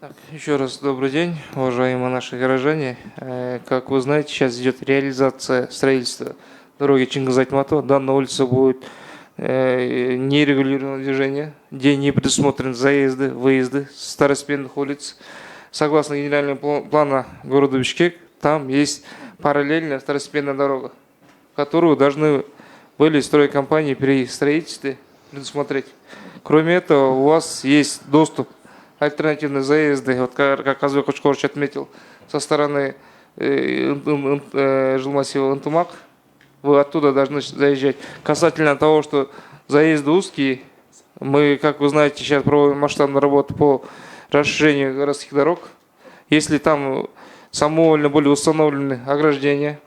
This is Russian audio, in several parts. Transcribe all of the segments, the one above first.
Так, еще раз добрый день, уважаемые наши горожане. Как вы знаете, сейчас идет реализация строительства дороги Чингиз-Айтматова. Данная улица будет нерегулированное движение, где не предусмотрены заезды, выезды с второстепенных улиц. Согласно генеральному плану города Бишкек, там есть параллельная второстепенная дорога, которую должны были стройкомпании при строительстве предусмотреть. Кроме этого, у вас есть доступ альтернативные заезды, вот как Казбек Учкорович отметил, со стороны жилмассива Ынтымак, вы оттуда должны заезжать. Касательно того, что заезды узкие, мы, как вы знаете, сейчас проводим масштабную работу по расширению городских дорог. Если там самовольно были установлены ограждения,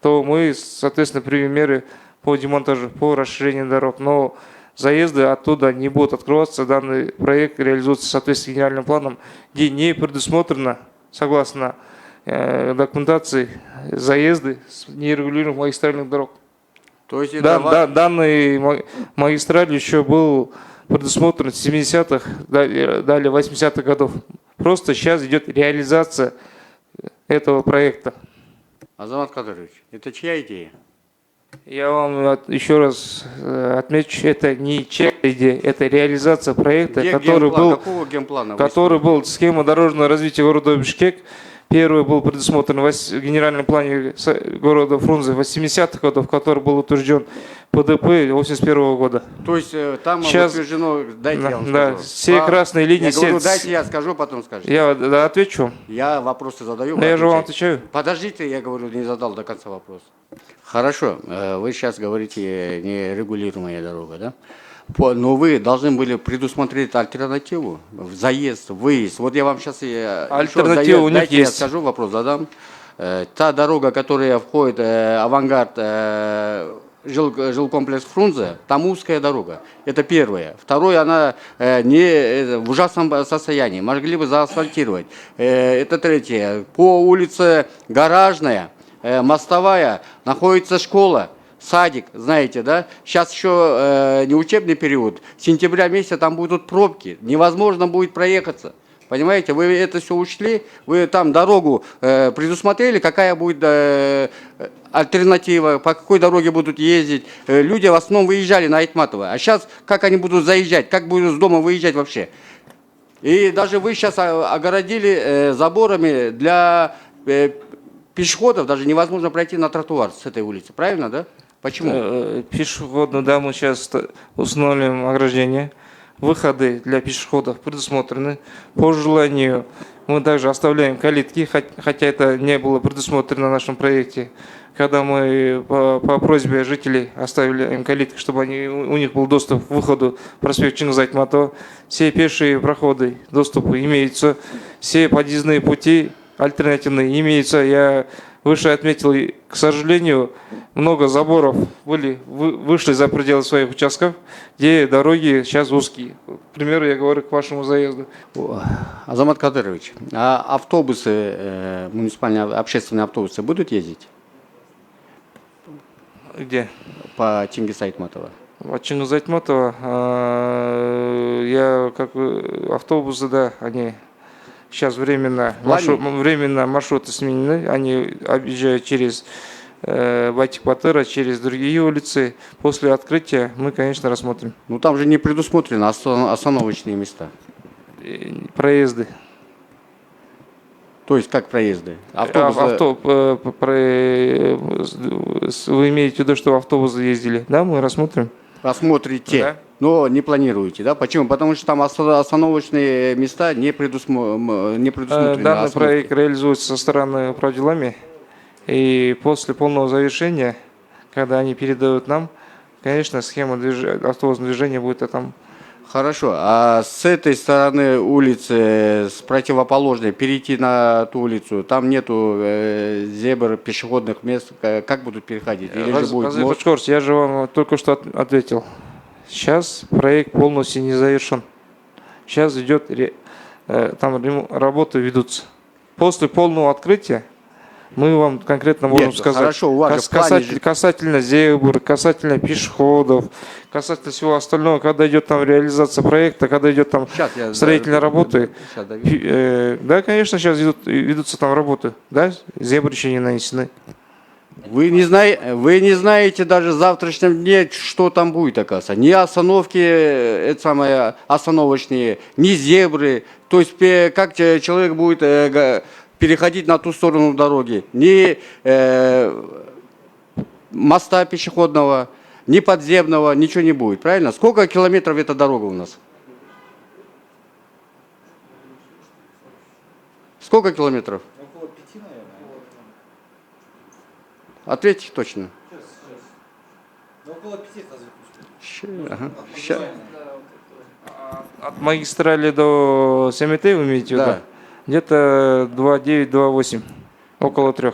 то мы, соответственно, примем меры по демонтажу, по расширению дорог. Но заезды оттуда не будут открываться. Данный проект реализуется в соответствии с генеральным планом, где не предусмотрено, согласно документации, заезды с нерегулируемых магистральных дорог. То есть данный магистраль еще был предусмотрен с 70-х, далее 80-х годов. Просто сейчас идет реализация этого проекта. Азамат Кадырович, это чья идея? Я вам еще раз отмечу, это не чья идея, это реализация проекта, Какого генплана? Который был схема дорожного развития города Бишкек. Первый был предусмотрен в генеральном плане города Фрунзе 80-х годов, который был утвержден ПДП 81-го года. То есть там сейчас утверждено, дайте я вам скажу. Все красные линии. Я говорю, дайте я скажу, потом скажете. Я отвечу. Я вопросы задаю. Но я же вам отвечаю. Подождите, я говорю, не задал до конца вопрос. Хорошо, вы сейчас говорите нерегулируемая дорога, да? Но вы должны были предусмотреть альтернативу, заезд, выезд. Вот я вам сейчас альтернатива у них есть. Я скажу, вопрос задам. Та дорога, которая входит в авангард жилкомплекс Фрунзе, там узкая дорога. Это первое. Второе, она в ужасном состоянии. Могли бы заасфальтировать. Это третье. По улице Гаражная, Мостовая находится школа. Садик, знаете, да? Сейчас еще не учебный период. С сентября месяца там будут пробки. Невозможно будет проехаться. Понимаете, вы это все учли, вы там дорогу предусмотрели, какая будет альтернатива, по какой дороге будут ездить. Люди в основном выезжали на Айтматово. А сейчас как они будут заезжать, как будут с дома выезжать вообще? И даже вы сейчас огородили заборами для пешеходов, даже невозможно пройти на тротуар с этой улицы, правильно, да? Почему? Пешеходную, да, мы сейчас установим ограждение. Выходы для пешеходов предусмотрены. По желанию мы также оставляем калитки, хотя это не было предусмотрено в нашем проекте. Когда мы по просьбе жителей оставили калитки, чтобы у них был доступ к выходу в проспект Чингиз-Айтматова. Все пешие проходы, доступы имеются. Все подъездные пути альтернативные имеются. Я выше отметил, к сожалению, много заборов вышли за пределы своих участков, где дороги сейчас узкие. К примеру, я говорю к вашему заезду. Азамат Кадырович, а автобусы, муниципальные общественные автобусы будут ездить? Где? По Чингиз-Айтматова. От Чингиз-Айтматова, автобусы, да, они сейчас временно маршруты сменены, они объезжают через Байтик-Батыра, через другие улицы. После открытия мы, конечно, рассмотрим. Ну там же не предусмотрены остановочные места. Проезды. То есть как проезды? Вы имеете в виду, что автобусы ездили? Да, мы рассмотрим. Рассмотрите, да? Но не планируете, да? Почему? Потому что там остановочные места не предусмотрены. Данный проект реализуется со стороны управделами. И после полного завершения, когда они передают нам, конечно, схема автобусного движения будет там. Хорошо. А с этой стороны улицы, с противоположной, перейти на ту улицу, там нету зебр, пешеходных мест, как будут переходить? Или же будет мост? Я же вам только что ответил. Сейчас проект полностью не завершен. Сейчас идет, там работы ведутся. После полного открытия Мы вам конкретно можем Нет, сказать. хорошо, у вас же в плане же- Касательно зебр, касательно пешеходов, касательно всего остального, когда идет там реализация проекта, когда идет там Сейчас я строительные работы. Сейчас доведу. Да, конечно, сейчас ведутся там работы, да, зебры еще не нанесены. Вы не знаете даже в завтрашнем дне, что там будет, оказывается. Ни остановки, это самое, остановочные, ни зебры. То есть, как человек будет переходить на ту сторону дороги. Ни моста пешеходного, ни подземного, ничего не будет. Правильно? Сколько километров эта дорога у нас? Сколько километров? Около 5, наверное. Ответьте точно. Ну, около 5 разве Ага. От магистрали до Семеты вы имеете в виду? Да. Где-то 2,9-2,8, около 3.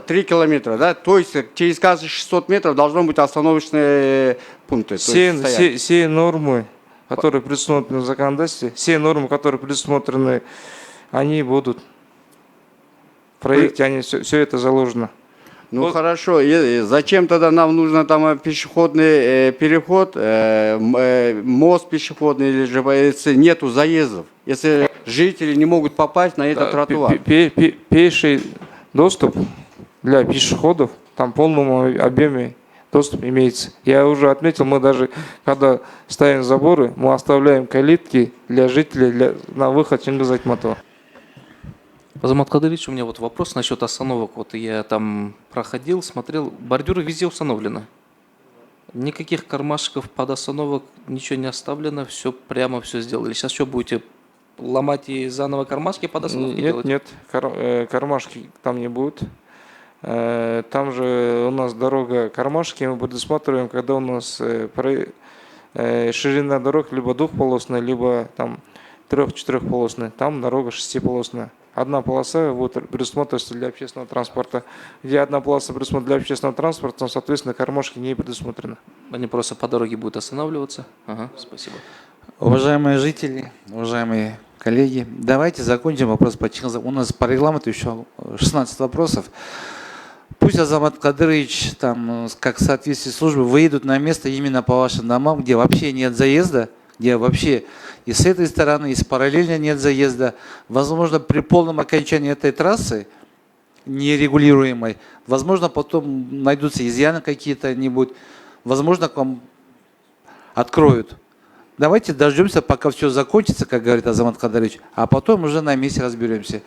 3 километра, да? То есть через каждые 600 метров должно быть остановочные пункты. то есть стоять. Все нормы, которые предусмотрены в законодательстве, все нормы, которые предусмотрены, они будут. В проекте они все это заложено. Ну Вот. хорошо, и зачем тогда нам нужно там пешеходный переход, мост пешеходный, или же если нету заездов, если жители не могут попасть на этот тротуар? Пеший доступ для пешеходов, там в полном объеме доступ имеется. Я уже отметил, мы даже, когда ставим заборы, мы оставляем калитки для жителей на выход Чингиза Айтматова. Азамат Кадырович, у меня вот вопрос насчет остановок. Вот я там проходил, смотрел, бордюры везде установлены. Никаких кармашков под остановок, ничего не оставлено, все прямо все сделали. Сейчас что, будете ломать и заново кармашки под остановки делать? Нет, кармашки там не будет. Там же у нас дорога кармашки, мы предусматриваем, когда у нас ширина дорог либо двухполосная, либо там 3-4-полосная. Там дорога 6-полосная. Одна полоса будет предусматриваться для общественного транспорта. Где одна полоса предусмотрена для общественного транспорта, там, соответственно, кармашки не предусмотрены. Они просто по дороге будут останавливаться? Ага, спасибо. Уважаемые жители, уважаемые коллеги, давайте закончим вопрос по Чингизу. У нас по регламенту еще 16 вопросов. Пусть Азамат Кадырович, там, как в соответствии с службой, выедут на место именно по вашим домам, где вообще нет заезда, где вообще и с этой стороны, и с параллельно нет заезда. Возможно, при полном окончании этой трассы, нерегулируемой, возможно, потом найдутся изъяны какие-то-нибудь, возможно, к вам откроют. Давайте дождемся, пока все закончится, как говорит Азамат Кадырович, а потом уже на месте разберемся.